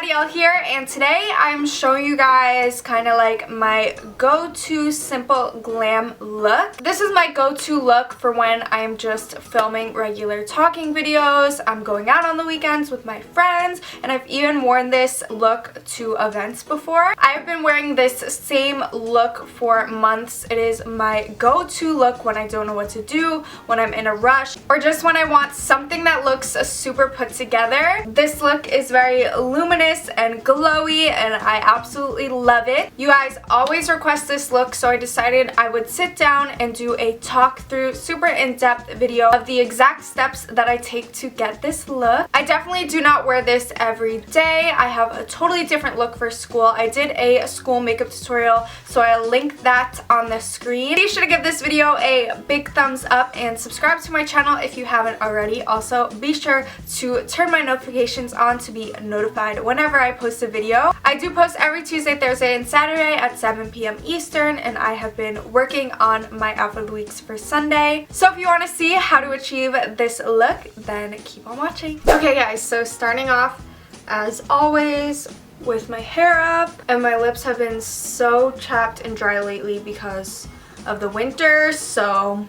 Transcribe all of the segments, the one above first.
Adyel here, and today I'm showing you guys kind of like my go-to simple glam look. This is my go-to look for when I'm just filming regular talking videos, I'm going out on the weekends with my friends, and I've even worn this look to events before. I've been wearing this same look for months. It is my go-to look when I don't know what to do, when I'm in a rush, or just when I want something that looks super put together. This look is very luminous and glowy, and I absolutely love it. You guys always request this look, so I decided I would sit down and do a talk through, super in-depth video of the exact steps that I take to get this look. I definitely do not wear this every day. I have a totally different look for school. I did a school makeup tutorial, so I'll link that on the screen. Be sure to give this video a big thumbs up and subscribe to my channel if you haven't already. Also, be sure to turn my notifications on to be notified whenever I post a video. I do post every Tuesday, Thursday, and Saturday at 7 p.m. Eastern, and I have been working on my outfit of the weeks for Sunday. So if you want to see how to achieve this look, then keep on watching. Okay guys, so starting off as always with my hair up, and my lips have been so chapped and dry lately because of the winter, so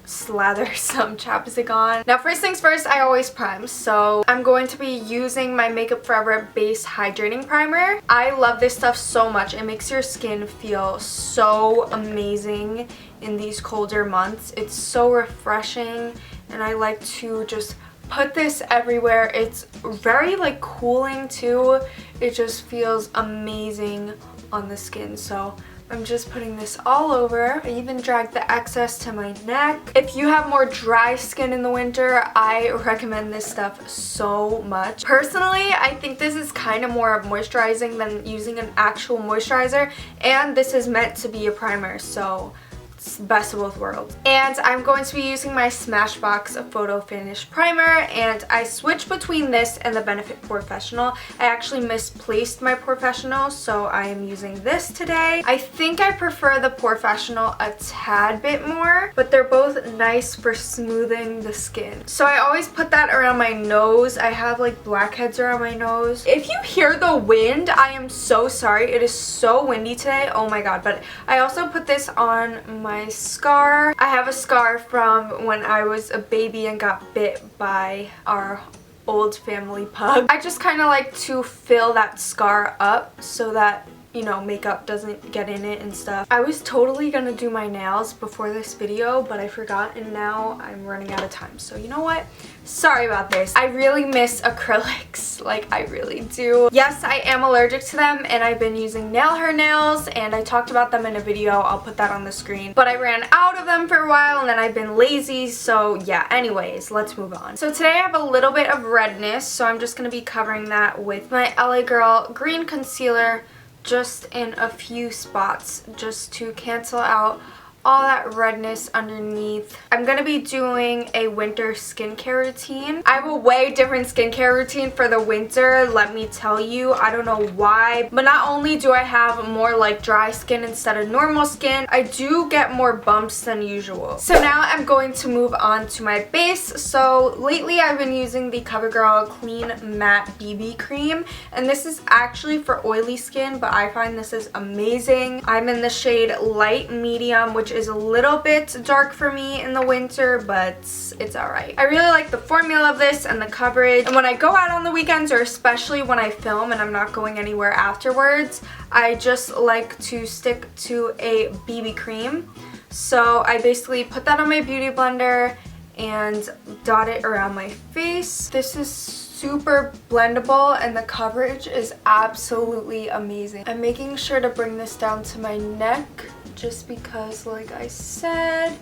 slather some chapstick on. Now first things first, I always prime, so I'm going to be using my Makeup Forever Base Hydrating Primer. I love this stuff so much. It makes your skin feel so amazing in these colder months. It's so refreshing, and I like to just put this everywhere. It's very like cooling too. It just feels amazing on the skin, so I'm just putting this all over. I even drag the excess to my neck. If you have more dry skin in the winter, I recommend this stuff so much. Personally, I think this is kind of more moisturizing than using an actual moisturizer, and this is meant to be a primer, so it's best of both worlds. And I'm going to be using my Smashbox Photo Finish Primer, and I switch between this and the Benefit Professional. I actually misplaced my Professional, so I am using this today. I think I prefer the Professional a tad bit more, but they're both nice for smoothing the skin. So I always put that around my nose. I have like blackheads around my nose. If you hear the wind, I am so sorry. It is so windy today. Oh my god. But I also put this on my scar. I have a scar from when I was a baby and got bit by our old family pug. I just kind of like to fill that scar up so that, you know, makeup doesn't get in it and stuff. I was totally gonna do my nails before this video, but I forgot, and now I'm running out of time. So you know what? Sorry about this. I really miss acrylics. Like, I really do. Yes, I am allergic to them, and I've been using nail hair nails, and I talked about them in a video. I'll put that on the screen. But I ran out of them for a while, and then I've been lazy, so yeah. Anyways, let's move on. So today I have a little bit of redness, so I'm just gonna be covering that with my LA Girl Green Concealer, just in a few spots, just to cancel out all that redness underneath. I'm gonna be doing a winter skincare routine. I have a way different skincare routine for the winter, let me tell you. I don't know why, but not only do I have more like dry skin instead of normal skin, I do get more bumps than usual. So now I'm going to move on to my base. So lately I've been using the CoverGirl Clean Matte BB Cream, and this is actually for oily skin, but I find this is amazing. I'm in the shade Light Medium, which is a little bit dark for me in the winter, but it's alright. I really like the formula of this and the coverage, and when I go out on the weekends, or especially when I film and I'm not going anywhere afterwards, I just like to stick to a BB cream. So I basically put that on my beauty blender and dot it around my face. This is super blendable, and the coverage is absolutely amazing. I'm making sure to bring this down to my neck, just because, like I said,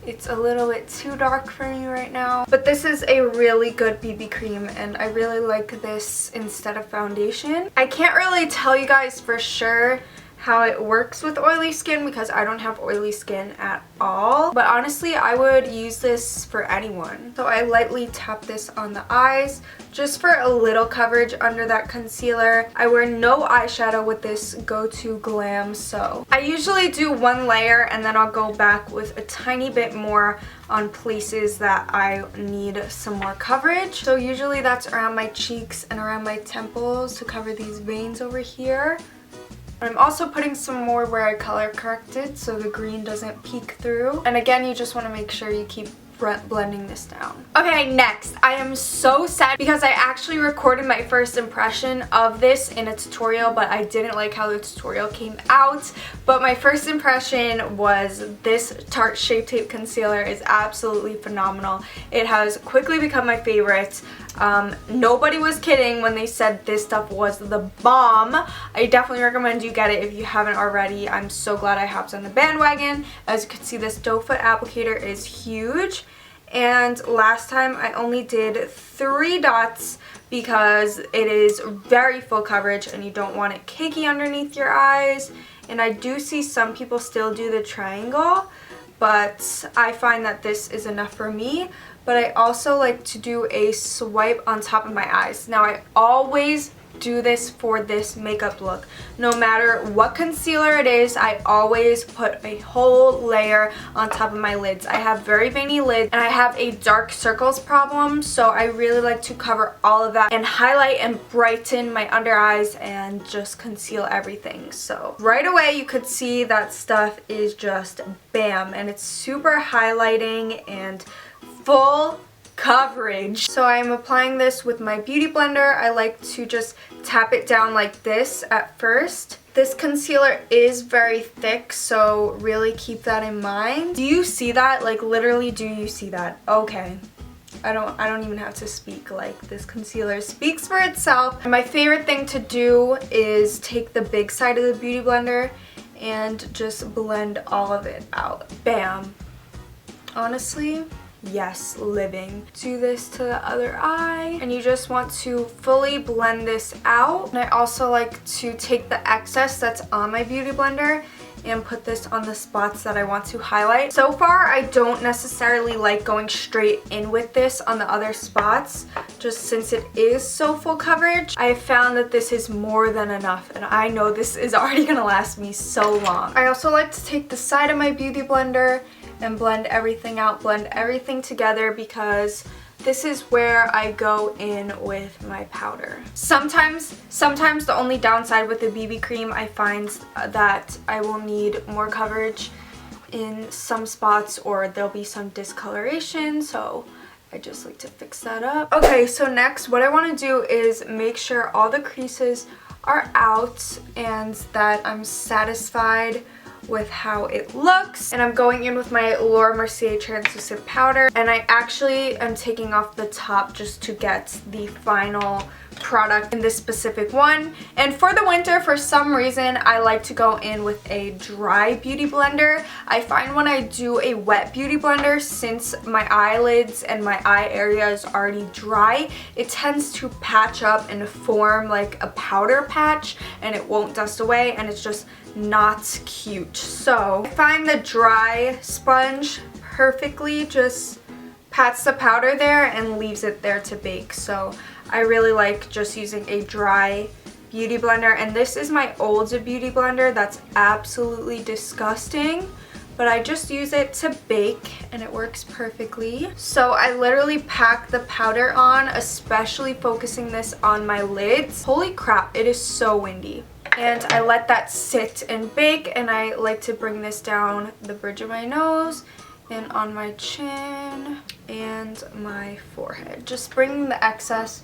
it's a little bit too dark for me right now. But this is a really good BB cream, and I really like this instead of foundation. I can't really tell you guys for sure how it works with oily skin because I don't have oily skin at all. But honestly, I would use this for anyone. So I lightly tap this on the eyes just for a little coverage under that concealer. I wear no eyeshadow with this Go-To Glam, so I usually do one layer and then I'll go back with a tiny bit more on places that I need some more coverage. So usually that's around my cheeks and around my temples to cover these veins over here. I'm also putting some more where I color corrected so the green doesn't peek through. And again, you just want to make sure you keep blending this down. Okay, next, I am so sad because I actually recorded my first impression of this in a tutorial, but I didn't like how the tutorial came out. But my first impression was this Tarte Shape Tape Concealer is absolutely phenomenal. It has quickly become my favorite. Nobody was kidding when they said this stuff was the bomb. I definitely recommend you get it if you haven't already. I'm so glad I hopped on the bandwagon. As you can see, this doe foot applicator is huge. And last time I only did 3 dots because it is very full coverage and you don't want it cakey underneath your eyes. And I do see some people still do the triangle, but I find that this is enough for me. But I also like to do a swipe on top of my eyes. Now I always do this for this makeup look. No matter what concealer it is, I always put a whole layer on top of my lids. I have very veiny lids and I have a dark circles problem, so I really like to cover all of that and highlight and brighten my under eyes and just conceal everything. So right away you could see that stuff is just bam, and it's super highlighting and full coverage. So I'm applying this with my beauty blender. I like to just tap it down like this at first. This concealer is very thick, so really keep that in mind. Do you see that? Like literally, do you see that? Okay. I don't even have to speak. Like, this concealer speaks for itself. And my favorite thing to do is take the big side of the beauty blender and just blend all of it out. Bam. Honestly, yes, living. Do this to the other eye, and you just want to fully blend this out. And I also like to take the excess that's on my beauty blender and put this on the spots that I want to highlight. So far, I don't necessarily like going straight in with this on the other spots, just since it is so full coverage. I have found that this is more than enough, and I know this is already gonna last me so long. I also like to take the side of my beauty blender and blend everything out, blend everything together, because this is where I go in with my powder. Sometimes the only downside with the BB cream, I find that I will need more coverage in some spots, or there'll be some discoloration, so I just like to fix that up. Okay, so next what I want to do is make sure all the creases are out and that I'm satisfied with how it looks. And I'm going in with my Laura Mercier translucent powder, and I actually am taking off the top just to get the final product in this specific one. And for the winter, for some reason, I like to go in with a dry beauty blender. I find when I do a wet beauty blender, since my eyelids and my eye area is already dry, it tends to patch up and form like a powder patch, and it won't dust away, and it's just not cute. So I find the dry sponge perfectly just pats the powder there and leaves it there to bake. So I really like just using a dry beauty blender, and this is my old beauty blender that's absolutely disgusting, but I just use it to bake and it works perfectly. So I literally pack the powder on, especially focusing this on my lids. Holy crap, it is so windy. And I let that sit and bake, and I like to bring this down the bridge of my nose and on my chin and my forehead. Just bringing the excess,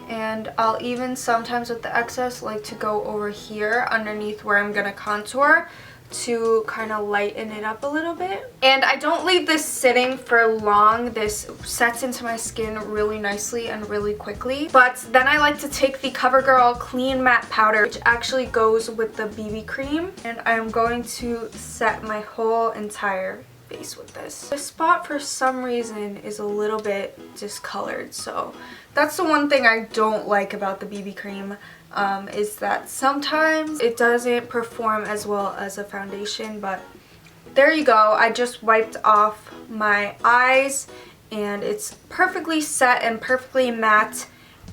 and I'll even sometimes with the excess like to go over here underneath where I'm gonna contour to kind of lighten it up a little bit. And I don't leave this sitting for long. This sets into my skin really nicely and really quickly. But then I like to take the CoverGirl Clean Matte Powder, which actually goes with the BB cream, and I'm going to set my whole entire face with this. This spot for some reason is a little bit discolored, so that's the one thing I don't like about the BB cream, is that sometimes it doesn't perform as well as a foundation, but there you go. I just wiped off my eyes and it's perfectly set and perfectly matte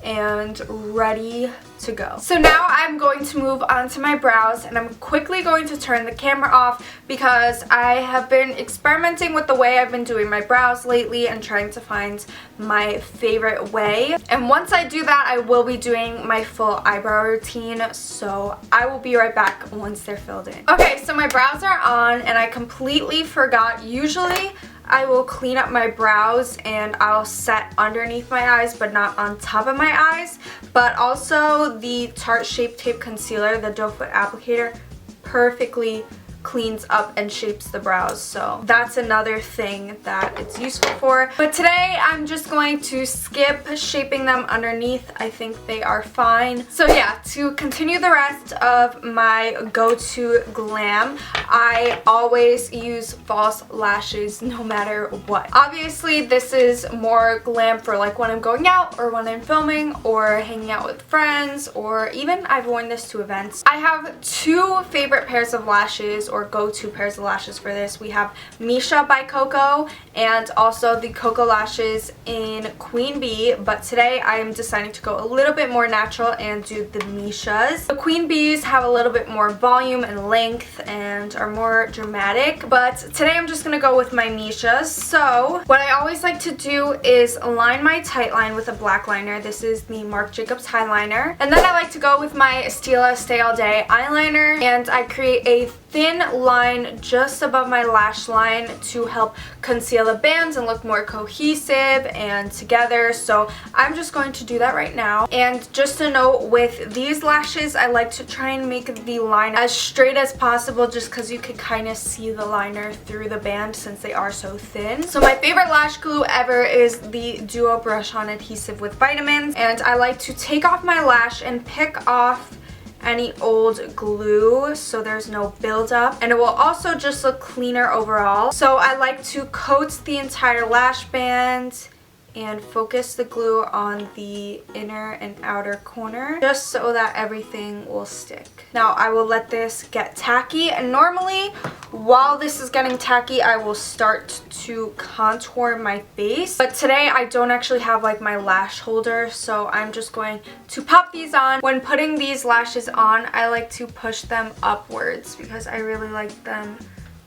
and ready to go. So now I'm going to move on to my brows, and I'm quickly going to turn the camera off because I have been experimenting with the way I've been doing my brows lately and trying to find my favorite way. And once I do that, I will be doing my full eyebrow routine, so I will be right back once they're filled in. Okay, so my brows are on and I completely forgot. Usually I will clean up my brows and I'll set underneath my eyes but not on top of my eyes. But also the Tarte Shape Tape Concealer, the doe foot applicator, perfectly cleans up and shapes the brows, so that's another thing that it's useful for. But today I'm just going to skip shaping them underneath. I think they are fine. So yeah, to continue the rest of my go-to glam, I always use false lashes no matter what. Obviously this is more glam for like when I'm going out or when I'm filming or hanging out with friends, or even I've worn this to events. I have two favorite pairs of lashes, or go-to pairs of lashes for this. We have Misha by Coco and also the Coco lashes in Queen Bee, but today I am deciding to go a little bit more natural and do the Mishas. The Queen Bees have a little bit more volume and length and are more dramatic, but today I'm just gonna go with my Mishas. So what I always like to do is line my tight line with a black liner. This is the Marc Jacobs Highliner, and then I like to go with my Stila Stay All Day eyeliner, and I create a thin line just above my lash line to help conceal the bands and look more cohesive and together. So I'm just going to do that right now. And just a note, with these lashes I like to try and make the line as straight as possible, just because you can kind of see the liner through the band since they are so thin. So my favorite lash glue ever is the Duo Brush On Adhesive with Vitamins, and I like to take off my lash and pick off any old glue so there's no buildup, and it will also just look cleaner overall. So I like to coat the entire lash band and focus the glue on the inner and outer corner just so that everything will stick. Now I will let this get tacky, and normally while this is getting tacky I will start to contour my face, but today I don't actually have like my lash holder, so I'm just going to pop these on. When putting these lashes on, I like to push them upwards because I really like them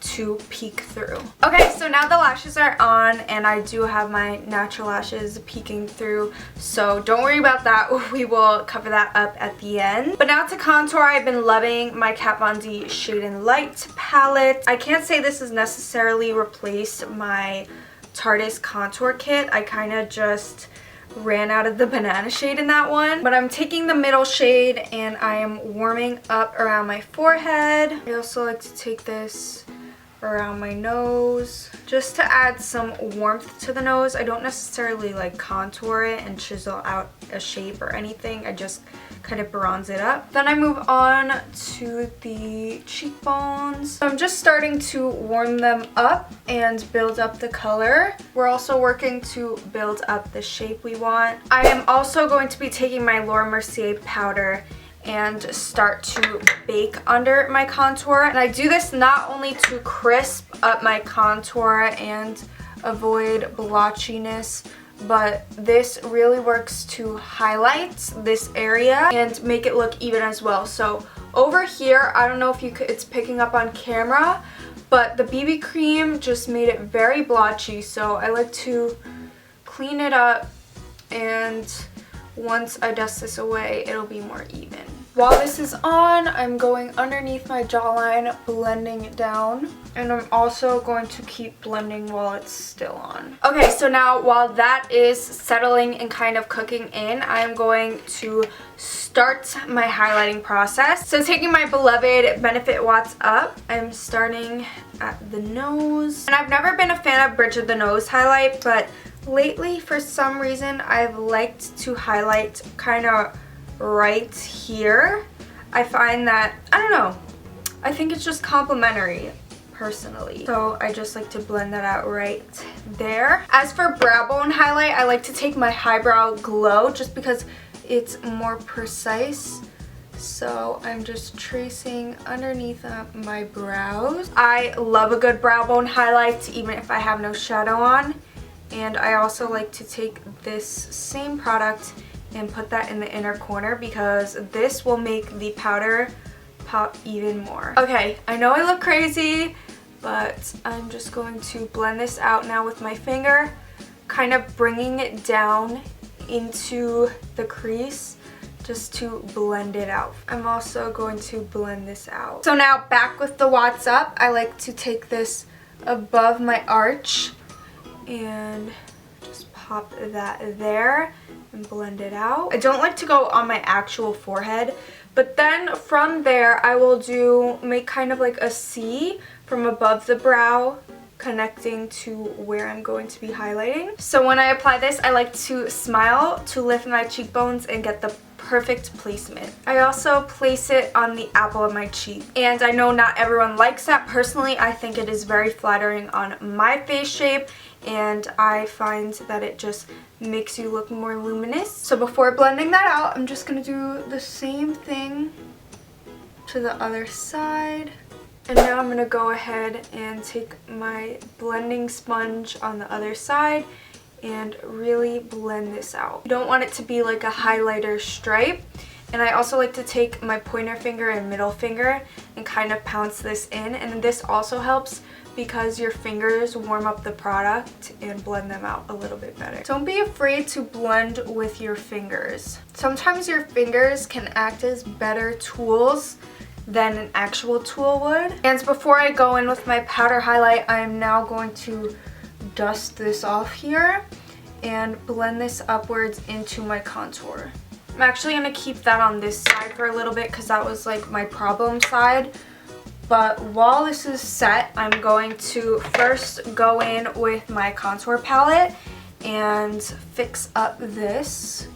to peek through. Okay, so now the lashes are on and I do have my natural lashes peeking through, so don't worry about that. We will cover that up at the end. But now to contour, I've been loving my Kat Von D Shade and Light palette. I can't say this has necessarily replaced my Tarte's contour kit. I kind of just ran out of the banana shade in that one, but I'm taking the middle shade and I am warming up around my forehead. I also like to take this around my nose just to add some warmth to the nose. I don't necessarily like contour it and chisel out a shape or anything. I just kind of bronze it up. Then I move on to the cheekbones. So I'm just starting to warm them up and build up the color. We're also working to build up the shape we want. I am also going to be taking my Laura Mercier powder and start to bake under my contour. And I do this not only to crisp up my contour and avoid blotchiness, but this really works to highlight this area and make it look even as well. So over here, I don't know if it's picking up on camera, but the BB cream just made it very blotchy, so I like to clean it up, and once I dust this away, it'll be more even. While this is on, I'm going underneath my jawline, blending it down. And I'm also going to keep blending while it's still on. Okay, so now while that is settling and kind of cooking in, I'm going to start my highlighting process. So taking my beloved Benefit Watts Up, I'm starting at the nose. And I've never been a fan of bridge of the nose highlight, but lately for some reason I've liked to highlight kind of right here. I find that, I don't know, I think it's just complimentary personally. So I just like to blend that out right there. As for brow bone highlight, I like to take my Eyebrow Glow just because it's more precise. So I'm just tracing underneath my brows. I love a good brow bone highlight even if I have no shadow on. And I also like to take this same product and put that in the inner corner because this will make the powder pop even more. Okay, I know I look crazy, but I'm just going to blend this out now with my finger, kind of bringing it down into the crease just to blend it out. I'm also going to blend this out. So now back with the What's Up, I like to take this above my arch and just pop that there and blend it out. I don't like to go on my actual forehead, but then from there I will make kind of like a C from above the brow connecting to where I'm going to be highlighting. So when I apply this, I like to smile to lift my cheekbones and get the perfect placement. I also place it on the apple of my cheek. And I know not everyone likes that. Personally, I think it is very flattering on my face shape, and I find that it just makes you look more luminous. So before blending that out, I'm just going to do the same thing to the other side. And now I'm going to go ahead and take my blending sponge on the other side and really blend this out. You don't want it to be like a highlighter stripe. And I also like to take my pointer finger and middle finger and kind of pounce this in. And this also helps because your fingers warm up the product and blend them out a little bit better. Don't be afraid to blend with your fingers. Sometimes your fingers can act as better tools than an actual tool would. And before I go in with my powder highlight, I am now going to dust this off here and blend this upwards into my contour. I'm actually going to keep that on this side for a little bit because that was like my problem side. But while this is set, I'm going to first go in with my contour palette and fix up this.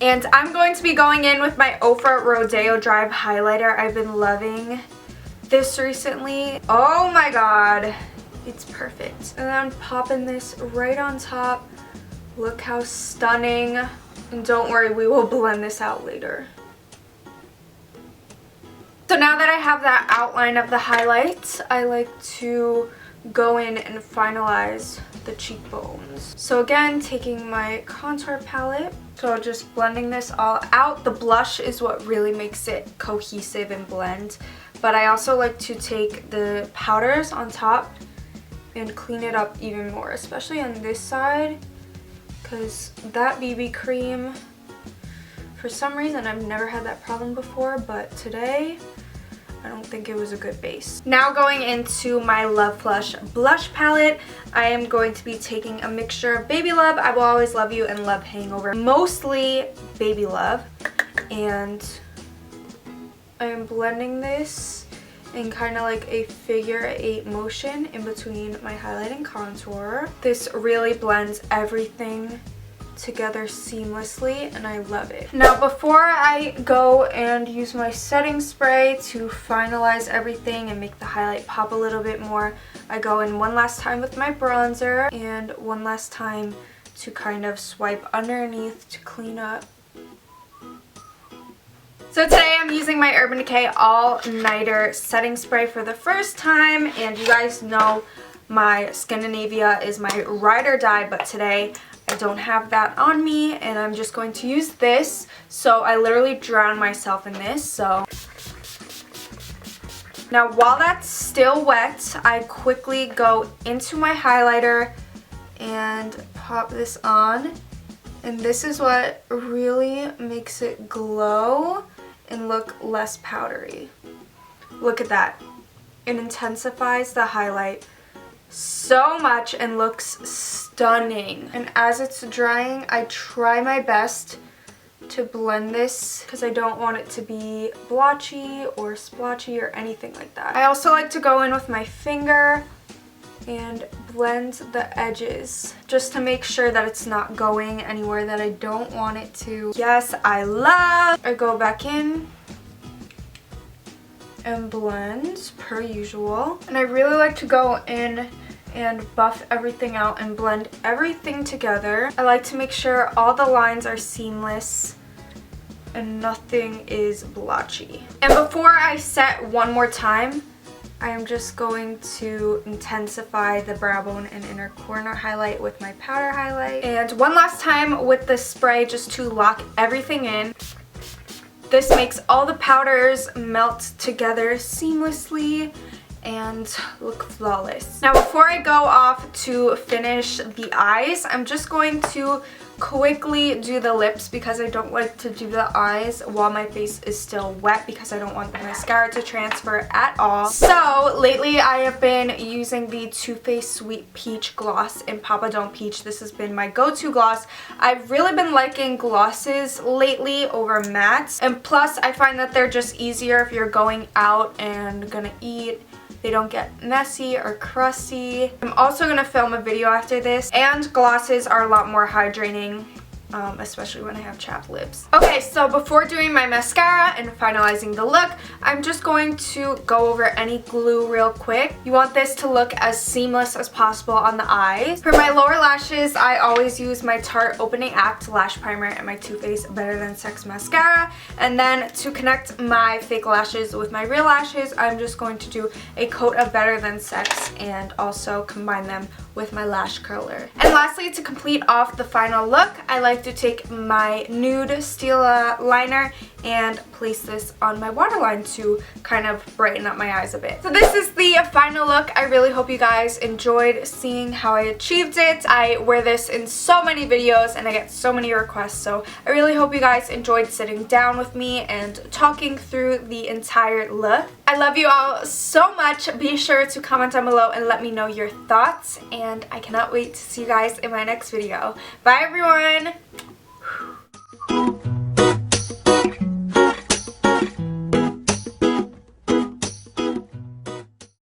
And I'm going to be going in with my Ofra Rodeo Drive highlighter. I've been loving this recently. Oh my god, it's perfect. And then I'm popping this right on top. Look how stunning. And don't worry, we will blend this out later. So now that I have that outline of the highlights, I like to go in and finalize the cheekbones. So again, taking my contour palette, so just blending this all out. The blush is what really makes it cohesive and blend, but I also like to take the powders on top and clean it up even more, especially on this side, because that BB cream, for some reason I've never had that problem before, but today I don't think it was a good base. Now going into my Love Flush blush palette, I am going to be taking a mixture of Baby Love, I Will Always Love You, and Love Hangover. Mostly Baby Love. And I am blending this in kind of like a figure 8 motion in between my highlight and contour. This really blends everything together seamlessly and I love it. Now before I go and use my setting spray to finalize everything and make the highlight pop a little bit more, I go in one last time with my bronzer and one last time to kind of swipe underneath to clean up. So today I'm using my Urban Decay All Nighter setting spray for the first time, and you guys know my Scandinavia is my ride or die, but today I don't have that on me and I'm just going to use this. So I literally drown myself in this. So now while that's still wet, I quickly go into my highlighter and pop this on. And this is what really makes it glow and look less powdery. Look at that. It intensifies the highlight so much and looks stunning. And as it's drying, I try my best to blend this because I don't want it to be blotchy or splotchy or anything like that. I also like to go in with my finger and blend the edges just to make sure that it's not going anywhere that I don't want it to. Yes, I go back in and blend per usual. And I really like to go in and buff everything out and blend everything together. I like to make sure all the lines are seamless and nothing is blotchy. And before I set one more time, I am just going to intensify the brow bone and inner corner highlight with my powder highlight. And one last time with the spray just to lock everything in. This makes all the powders melt together seamlessly and look flawless. Now before I go off to finish the eyes, I'm just going to quickly do the lips because I don't like to do the eyes while my face is still wet because I don't want the mascara to transfer at all. So lately I have been using the Too Faced Sweet Peach Gloss in Papa Don't Peach. This has been my go-to gloss. I've really been liking glosses lately over mattes, and plus I find that they're just easier if you're going out and gonna eat. They don't get messy or crusty. I'm also going to film a video after this, and glosses are a lot more hydrating, especially when I have chapped lips. Okay, so before doing my mascara and finalizing the look, I'm just going to go over any glue real quick. You want this to look as seamless as possible on the eyes. For my lower lashes, I always use my Tarte Opening Act Lash Primer and my Too Faced Better Than Sex Mascara. And then to connect my fake lashes with my real lashes, I'm just going to do a coat of Better Than Sex and also combine them with my lash curler. And lastly, to complete off the final look, I like to take my nude steel liner and place this on my waterline to kind of brighten up my eyes a bit. So this is the final look. I really hope you guys enjoyed seeing how I achieved it. I wear this in so many videos and I get so many requests, so I really hope you guys enjoyed sitting down with me and talking through the entire look. I love you all so much. Be sure to comment down below and let me know your thoughts, and I cannot wait to see you guys in my next video. Bye everyone!